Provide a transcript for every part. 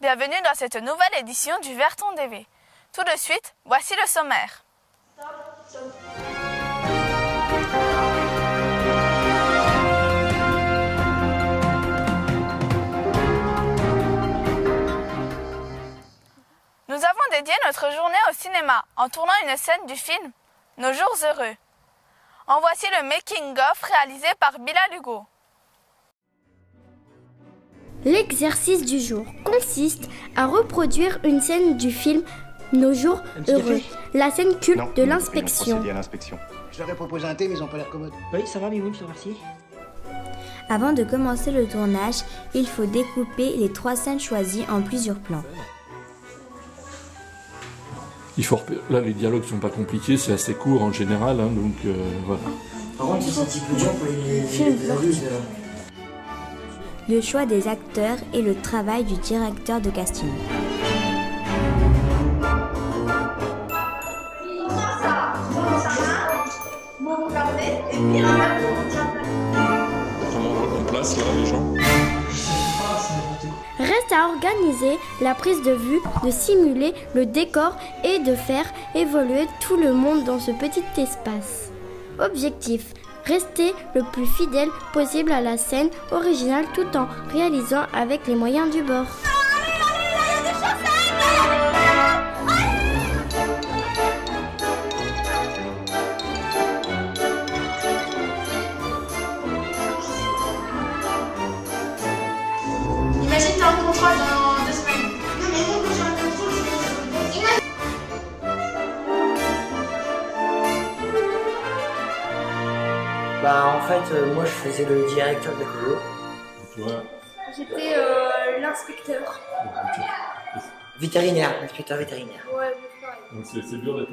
bienvenue dans cette nouvelle édition du Verton DV. Tout de suite, voici le sommaire. Nous avons dédié notre journée au cinéma en tournant une scène du film Nos jours heureux. En voici le making-of réalisé par Bilal Hugo. L'exercice du jour consiste à reproduire une scène du film Nos jours heureux, la scène culte de l'inspection. Je leur ai proposé un thé, mais ils n'ont pas l'air commodes. Oui, ça va, Mimoun, je te remercie. Avant de commencer le tournage, il faut découper les 3 scènes choisies en plusieurs plans. Là, les dialogues sont pas compliqués, c'est assez court en général, hein, donc voilà. Par contre, c'est un petit peu dur pour les adultes. Le choix des acteurs et le travail du directeur de casting. Comment on place là les gens? Reste à organiser la prise de vue, de simuler le décor et de faire évoluer tout le monde dans ce petit espace. Objectif: rester le plus fidèle possible à la scène originale tout en réalisant avec les moyens du bord. Imagine t'as un contrôle dans 2 semaines. Non mais moi quand j'ai un contrôle, En fait, moi je faisais le directeur de colo. Tu vois, J'étais l'inspecteur. Vétérinaire, inspecteur vétérinaire. Ouais, donc c'est dur d'être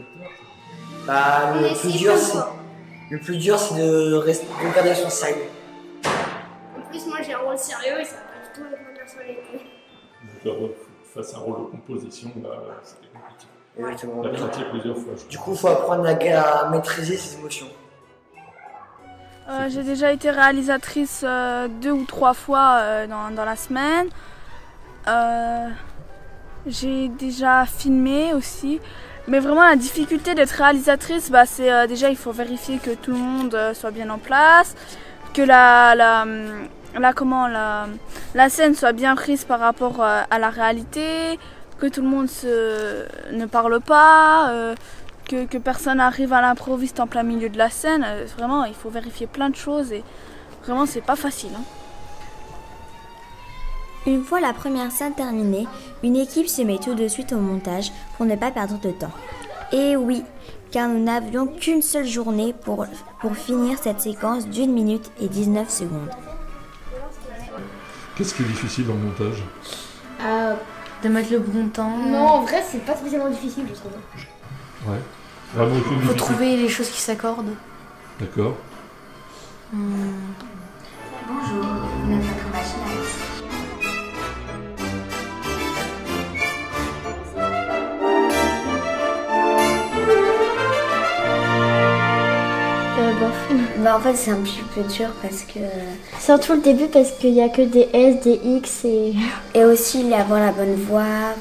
acteur. Le plus dur c'est de garder son sérieux. En plus, moi j'ai un rôle sérieux et ça va pas du tout avec ma personnalité. Donc face à un rôle de composition, là, c'était compliqué. Exactement. La pratiqué plusieurs fois. Du coup, il faut apprendre à maîtriser ses émotions. J'ai déjà été réalisatrice 2 ou 3 fois dans la semaine. J'ai déjà filmé aussi. Mais vraiment la difficulté d'être réalisatrice, c'est déjà il faut vérifier que tout le monde soit bien en place, que la scène soit bien prise par rapport à la réalité, que tout le monde ne parle pas, que personne arrive à l'improviste en plein milieu de la scène. Vraiment, il faut vérifier plein de choses et vraiment, c'est pas facile. Hein. Une fois la première scène terminée, une équipe se met tout de suite au montage pour ne pas perdre de temps. Et oui, car nous n'avions qu'une seule journée pour finir cette séquence d'1 minute et 19 secondes. Qu'est-ce qui est difficile dans le montage? De mettre le bon temps. Non, en vrai, c'est pas spécialement difficile, je trouve. Ouais. Vraiment, Faut trouver les choses qui s'accordent. D'accord. Bonjour, notre machine à laver. En fait c'est un petit peu dur parce que... Surtout le début parce qu'il n'y a que des S, des X et... Et aussi avoir la bonne voix,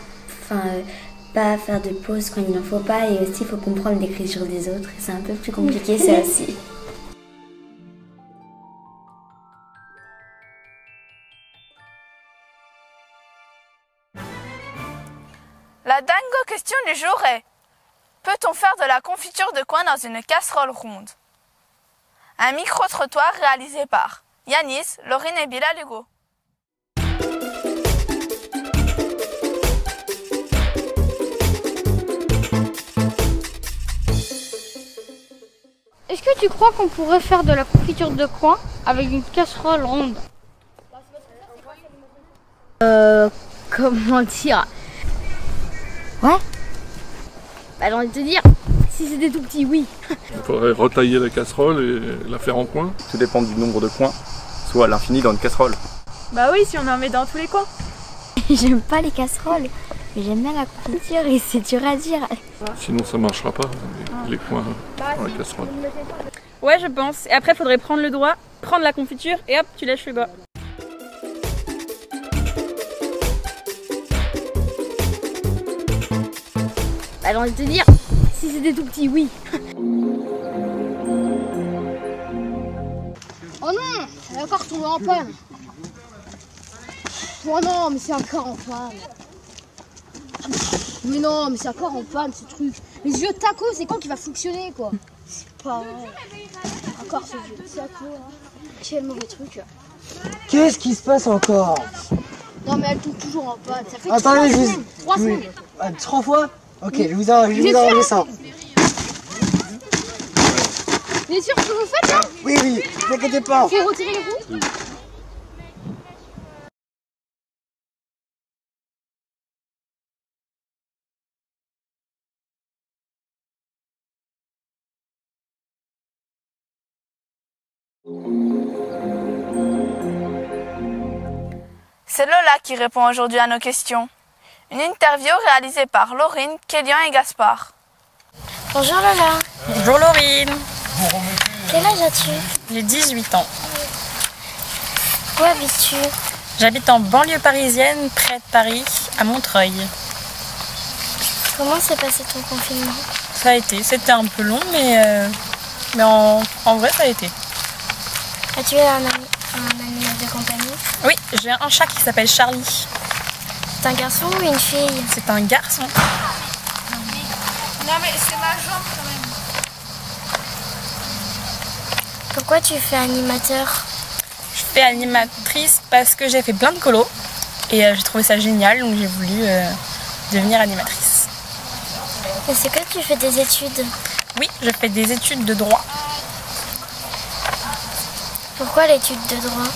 pas faire de pause quand il n'en faut pas, et aussi il faut comprendre l'écriture des autres, c'est un peu plus compliqué ça aussi. La dingo question du jour est: peut-on faire de la confiture de coin dans une casserole ronde? Un micro-trottoir réalisé par Yanis, Laurine et Bilal Hugo. Est-ce que tu crois qu'on pourrait faire de la confiture de coin avec une casserole ronde? Comment dire? Ouais. J'ai envie de te dire, si c'était tout petit, oui. Il faudrait retailler la casserole et la faire en coin. Tout dépend du nombre de coins, soit à l'infini dans une casserole. Bah oui, si on en met dans tous les coins. J'aime pas les casseroles, mais j'aime bien la confiture et c'est dur à dire. Sinon ça marchera pas, les coins dans la casserole. Ouais, je pense. Et après, il faudrait prendre le doigt, prendre la confiture et hop, tu lèches le bas. Bah j'ai envie de te dire, si c'était tout petit, oui. Oh non, elle va encore tomber en panne. Oh non, mais c'est encore en panne. Mais non, mais c'est encore en panne ce truc. Les yeux de taco, c'est quand qu'il va fonctionner quoi? C'est pas vrai. Encore ce vieux de taco là. Quel mauvais truc. Qu'est-ce qui se passe encore? Non mais elle tombe toujours en panne. Ça fait Attendez, 3 semaines. 3 fois? Ok, je vous envoie ça. Vous êtes sûr que vous faites là? Oui, ne vous inquiétez pas. Faut retirer les roues. C'est Lola qui répond aujourd'hui à nos questions. Une interview réalisée par Laurine, Kélian et Gaspard. Bonjour Lola. Bonjour Laurine. Quel âge as-tu? J'ai 18 ans. Où habites-tu? J'habite en banlieue parisienne, près de Paris, à Montreuil. Comment s'est passé ton confinement? Ça a été, c'était un peu long, mais en vrai ça a été. As-tu un animal de compagnie? Oui, j'ai un chat qui s'appelle Charlie. C'est un garçon ou une fille? C'est un garçon. Non mais c'est ma jambe quand même. Pourquoi tu fais animateur? Je fais animatrice parce que j'ai fait plein de colos et j'ai trouvé ça génial, donc j'ai voulu devenir animatrice. Est-ce que tu fais des études? Oui, je fais des études de droit. Pourquoi l'étude de droit?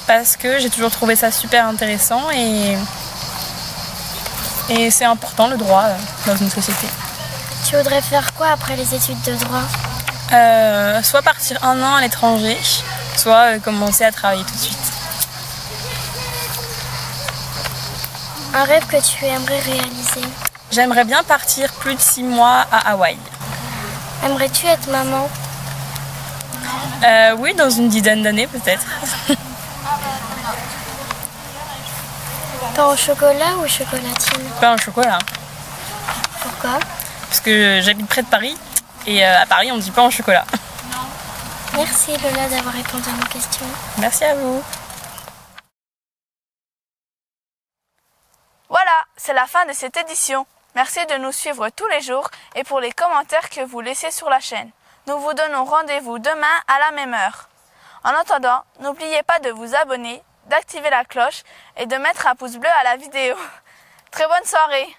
Parce que j'ai toujours trouvé ça super intéressant et c'est important le droit dans une société. Tu voudrais faire quoi après les études de droit? Soit partir 1 an à l'étranger, soit commencer à travailler tout de suite. Un rêve que tu aimerais réaliser? J'aimerais bien partir plus de 6 mois à Hawaï. Aimerais-tu être maman? Oui, dans une dizaine d'années peut-être. Pain au chocolat ou chocolatine? Pain au chocolat. Pourquoi? Parce que j'habite près de Paris et à Paris on dit pain au chocolat. Merci Lola d'avoir répondu à nos questions. Merci à vous. Voilà, c'est la fin de cette édition. Merci de nous suivre tous les jours et pour les commentaires que vous laissez sur la chaîne. Nous vous donnons rendez-vous demain à la même heure. En attendant, n'oubliez pas de vous abonner, d'activer la cloche et de mettre un pouce bleu à la vidéo. Très bonne soirée!